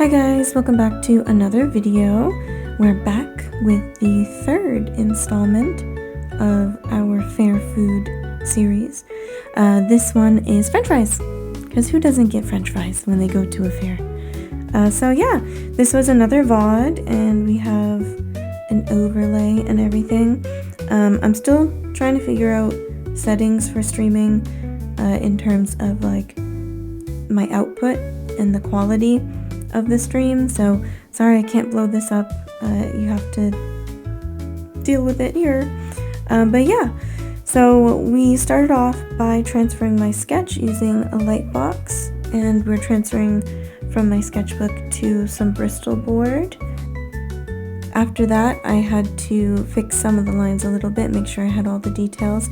Hi guys, welcome back to another video. We're back with the third installment of our fair food series. This one is french fries, because who doesn't get french fries when they go to a fair? So yeah, this was another VOD and we have an overlay and everything. I'm still trying to figure out settings for streaming in terms of like my output and the quality of the stream, so sorry I can't blow this up. You have to deal with it here. But yeah, so we started off by transferring my sketch using a light box, and we're transferring from my sketchbook to some Bristol board. After that, I had to fix some of the lines a little bit, make sure I had all the details,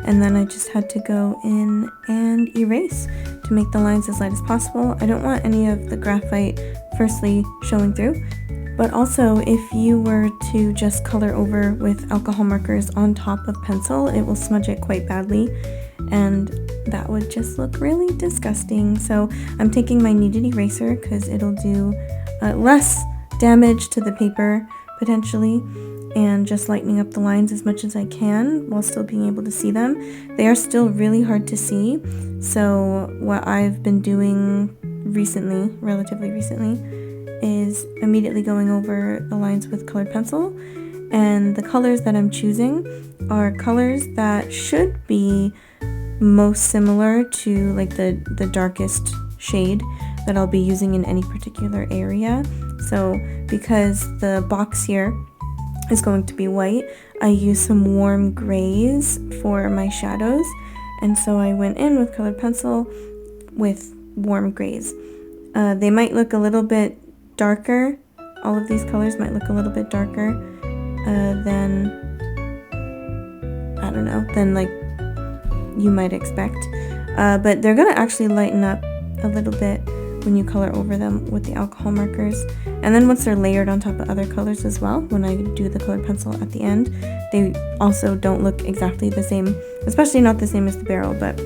and then I just had to go in and erase to make the lines as light as possible. I don't want any of the graphite firstly showing through, but also if you were to just color over with alcohol markers on top of pencil, it will smudge it quite badly, and that would just look really disgusting. So I'm taking my kneaded eraser because it'll do less damage to the paper potentially, and just lightening up the lines as much as I can while still being able to see them. They are still really hard to see, so what I've been doing recently, relatively recently, is immediately going over the lines with colored pencil, and the colors that I'm choosing are colors that should be most similar to like the darkest shade that I'll be using in any particular area. So because the box here is going to be white, I use some warm grays for my shadows, and so I went in with colored pencil with warm grays. They might look a little bit darker, all of these colors might look a little bit darker than, I don't know, than like you might expect, but they're gonna actually lighten up a little bit when you color over them with the alcohol markers. And then once they're layered on top of other colors as well, when I do the colored pencil at the end, they also don't look exactly the same, especially not the same as the barrel, but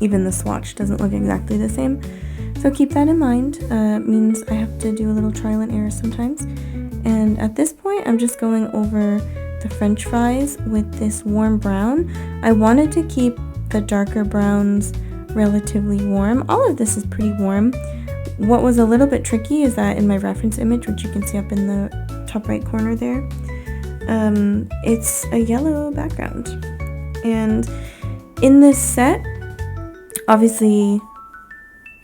even the swatch doesn't look exactly the same. So keep that in mind. It means I have to do a little trial and error sometimes. And at this point, I'm just going over the french fries with this warm brown. I wanted to keep the darker browns relatively warm. All of this is pretty warm. What was a little bit tricky is that in my reference image, which you can see up in the top right corner there, it's a yellow background. And in this set, obviously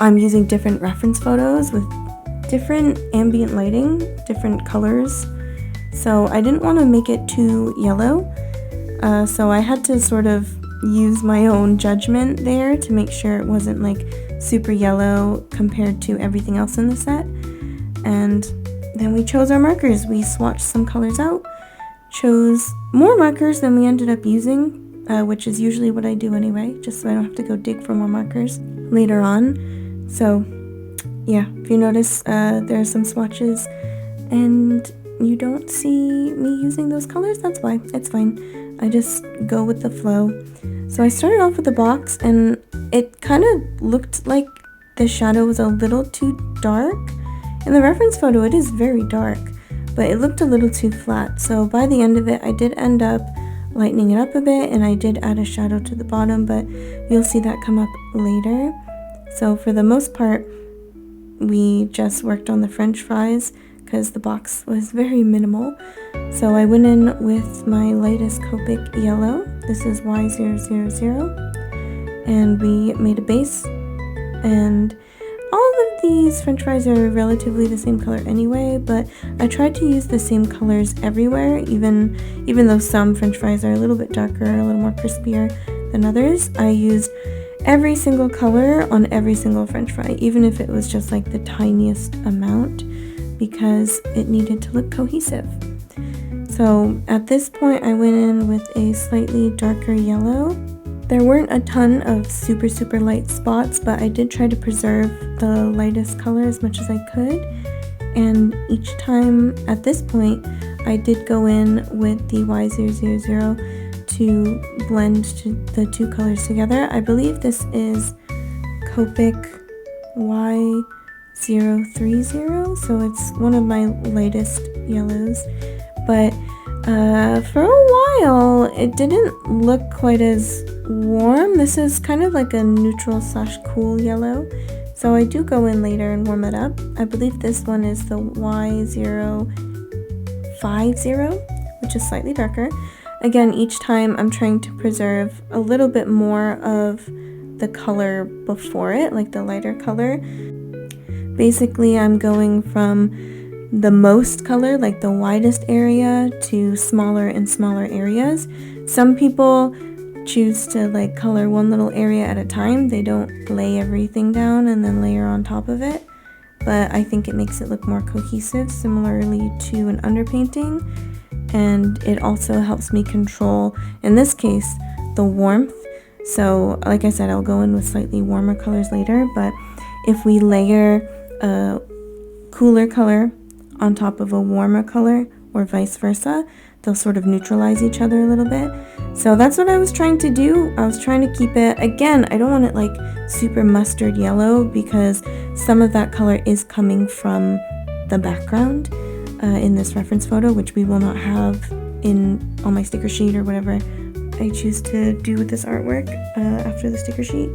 I'm using different reference photos with different ambient lighting, different colors, so I didn't want to make it too yellow, so I had to sort of use my own judgment there to make sure it wasn't like super yellow compared to everything else in the set. And then we chose our markers. We swatched some colors out, chose more markers than we ended up using, which is usually what I do anyway, just so I don't have to go dig for more markers later on. So yeah, if you notice, there are some swatches and you don't see me using those colors, that's why. It's fine. I just go with the flow. So I started off with the box, and it kind of looked like the shadow was a little too dark. In the reference photo, it is very dark, but it looked a little too flat. So by the end of it, I did end up lightening it up a bit, and I did add a shadow to the bottom, but you'll see that come up later. So for the most part, we just worked on the french fries because the box was very minimal. So I went in with my lightest Copic yellow. This is Y000, and we made a base. And all of these french fries are relatively the same color anyway, but I tried to use the same colors everywhere, even though some french fries are a little bit darker, a little more crispier than others. I used every single color on every single french fry, even if it was just like the tiniest amount, because it needed to look cohesive. So at this point, I went in with a slightly darker yellow. There weren't a ton of super light spots, but I did try to preserve the lightest color as much as I could. And each time at this point, I did go in with the Y000 to blend the two colors together. I believe this is Copic 030, so it's one of my lightest yellows. But for a while, it didn't look quite as warm. This is kind of like a neutral / cool yellow. So I do go in later and warm it up. I believe this one is the Y050, which is slightly darker. Again, each time I'm trying to preserve a little bit more of the color before it, like the lighter color. Basically, I'm going from the most color, like the widest area, to smaller and smaller areas. Some people choose to like color one little area at a time. They don't lay everything down and then layer on top of it, but I think it makes it look more cohesive, similarly to an underpainting, and it also helps me control, in this case, the warmth. So like I said, I'll go in with slightly warmer colors later, but if we layer a cooler color on top of a warmer color, or vice versa, they'll sort of neutralize each other a little bit. So that's what I was trying to do. I was trying to keep it, again, I don't want it like super mustard yellow, because some of that color is coming from the background in this reference photo, which we will not have on my sticker sheet or whatever I choose to do with this artwork after the sticker sheet.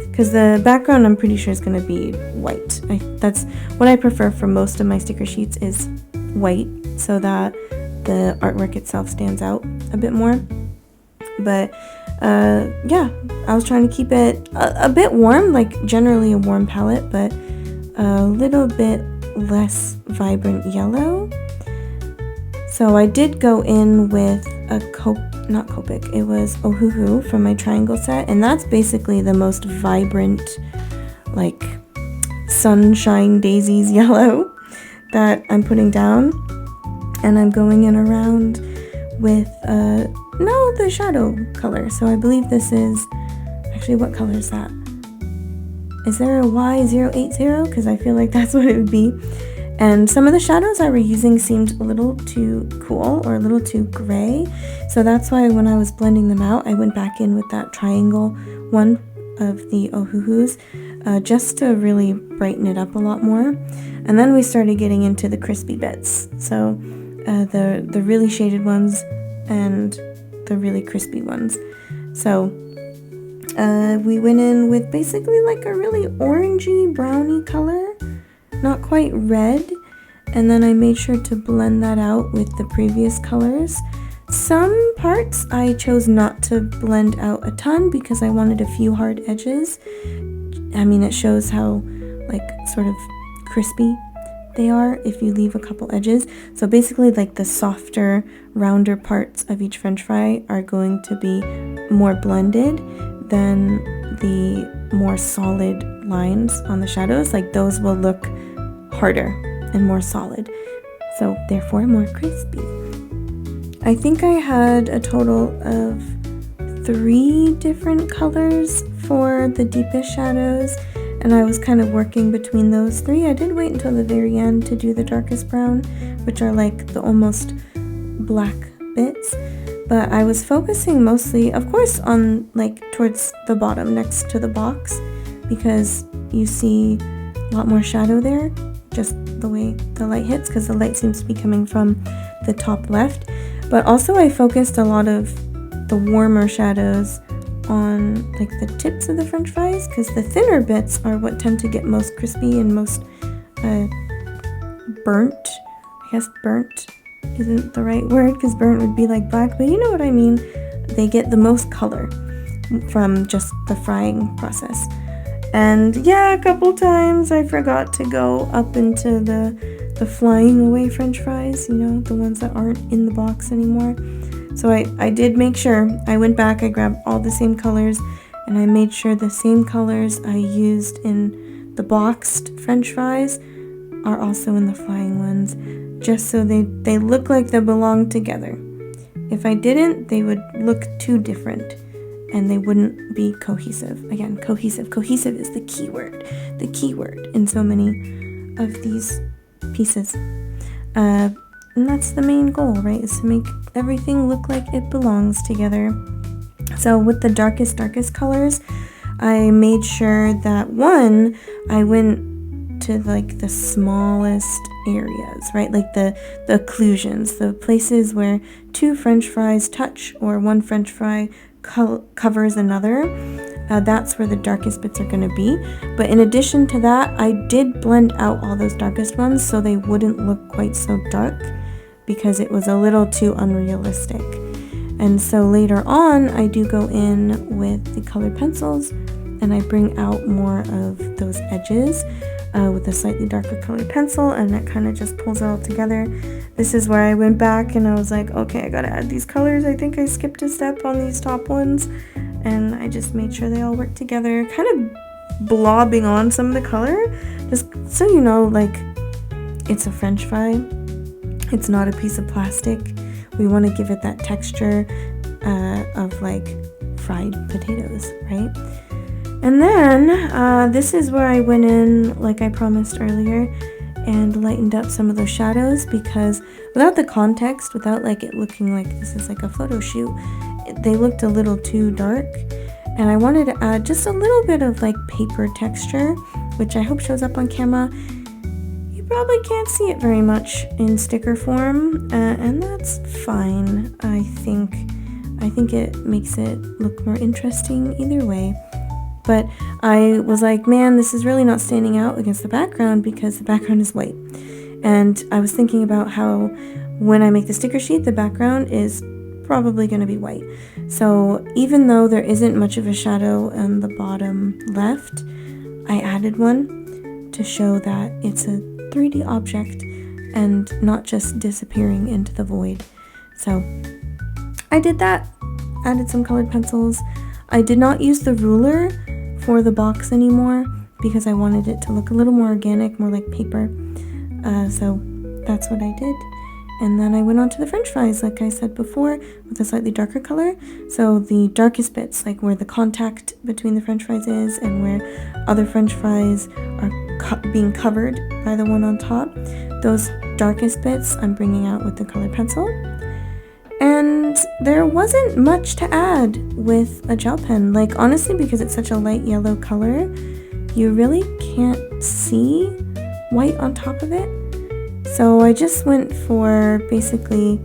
Because the background, I'm pretty sure, is going to be white. That's what I prefer for most of my sticker sheets, is white, so that the artwork itself stands out a bit more. But yeah, I was trying to keep it a bit warm, like generally a warm palette, but a little bit less vibrant yellow. So I did go in with a not Copic, it was Ohuhu from my triangle set, and that's basically the most vibrant, like sunshine daisies yellow that I'm putting down. And I'm going in around with the shadow color. So I believe this is, actually, what color is that? Is there a Y080? Because I feel like that's what it would be. And some of the shadows I were using seemed a little too cool or a little too gray. So that's why when I was blending them out, I went back in with that triangle one of the Ohuhus, just to really brighten it up a lot more. And then we started getting into the crispy bits. So the really shaded ones and the really crispy ones. So we went in with basically like a really orangey browny color, not quite red, and then I made sure to blend that out with the previous colors. Some parts I chose not to blend out a ton because I wanted a few hard edges. I mean, it shows how like sort of crispy they are if you leave a couple edges. So basically, like the softer, rounder parts of each french fry are going to be more blended than the more solid lines on the shadows. Like those will look harder and more solid, so therefore more crispy. I think I had a total of 3 different colors for the deepest shadows, and I was kind of working between those 3. I did wait until the very end to do the darkest brown, which are like the almost black bits, but I was focusing mostly, of course, on like towards the bottom next to the box, because you see a lot more shadow there, just the way the light hits, because the light seems to be coming from the top left. But also I focused a lot of the warmer shadows on like the tips of the french fries, because the thinner bits are what tend to get most crispy and most burnt. I guess burnt isn't the right word, because burnt would be like black, but you know what I mean. They get the most color from just the frying process. And yeah, a couple times I forgot to go up into the flying away french fries, you know, the ones that aren't in the box anymore. So I did make sure, I went back, I grabbed all the same colors, and I made sure the same colors I used in the boxed french fries are also in the flying ones, just so they look like they belong together. If I didn't, they would look too different, and they wouldn't be cohesive. Again, cohesive. Cohesive is the key word in so many of these pieces. And that's the main goal, right? Is to make everything look like it belongs together. So with the darkest colors, I made sure that one, I went to like the smallest areas, right? Like the occlusions, the places where two French fries touch or one French fry covers another. That's where the darkest bits are going to be. But in addition to that, I did blend out all those darkest ones so they wouldn't look quite so dark, because it was a little too unrealistic. And so later on, I do go in with the colored pencils and I bring out more of those edges with a slightly darker colored pencil, and that kind of just pulls it all together. This is where I went back and I was like, okay, I gotta add these colors. I think I skipped a step on these top ones, and I just made sure they all work together, kind of blobbing on some of the color, just so you know, like, it's a French fry. It's not a piece of plastic. We want to give it that texture of like fried potatoes, right? And then this is where I went in, like I promised earlier, and lightened up some of those shadows, because without the context, without like it looking like this is like a photo shoot, they looked a little too dark, and I wanted to add just a little bit of like paper texture, which I hope shows up on camera. Probably can't see it very much in sticker form, and that's fine. I think it makes it look more interesting either way. But I was like, man, this is really not standing out against the background because the background is white. And I was thinking about how when I make the sticker sheet, the background is probably going to be white. So even though there isn't much of a shadow on the bottom left, I added one to show that it's a 3D object and not just disappearing into the void. So I did that, added some colored pencils. I did not use the ruler for the box anymore because I wanted it to look a little more organic, more like paper. So that's what I did. And then I went on to the French fries, like I said before, with a slightly darker color. So the darkest bits, like where the contact between the French fries is and where other French fries are being covered by the one on top, those darkest bits I'm bringing out with the colored pencil. And there wasn't much to add with a gel pen. Like, honestly, because it's such a light yellow color, you really can't see white on top of it. So I just went for basically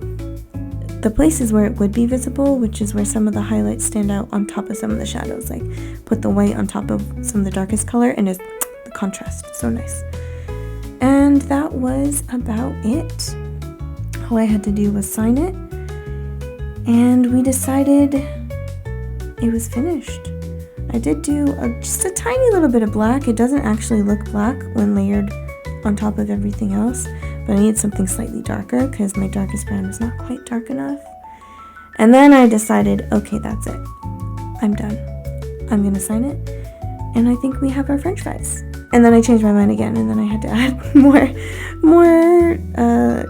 the places where it would be visible, which is where some of the highlights stand out on top of some of the shadows. Like, put the white on top of some of the darkest color, and just the contrast, so nice. And that was about it. All I had to do was sign it, and we decided it was finished. I did do just a tiny little bit of black. It doesn't actually look black when layered on top of everything else, but I need something slightly darker because my darkest brown is not quite dark enough. And then I decided, okay, that's it. I'm done. I'm gonna sign it, and I think we have our French fries. And then I changed my mind again, and then I had to add more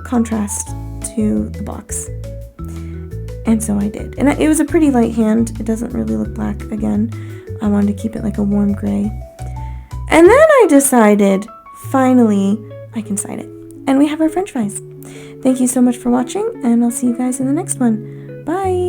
contrast to the box. And so I did. And it was a pretty light hand. It doesn't really look black again. I wanted to keep it like a warm gray. And then I decided, finally, I can sign it. And we have our French fries. Thank you so much for watching, and I'll see you guys in the next one. Bye!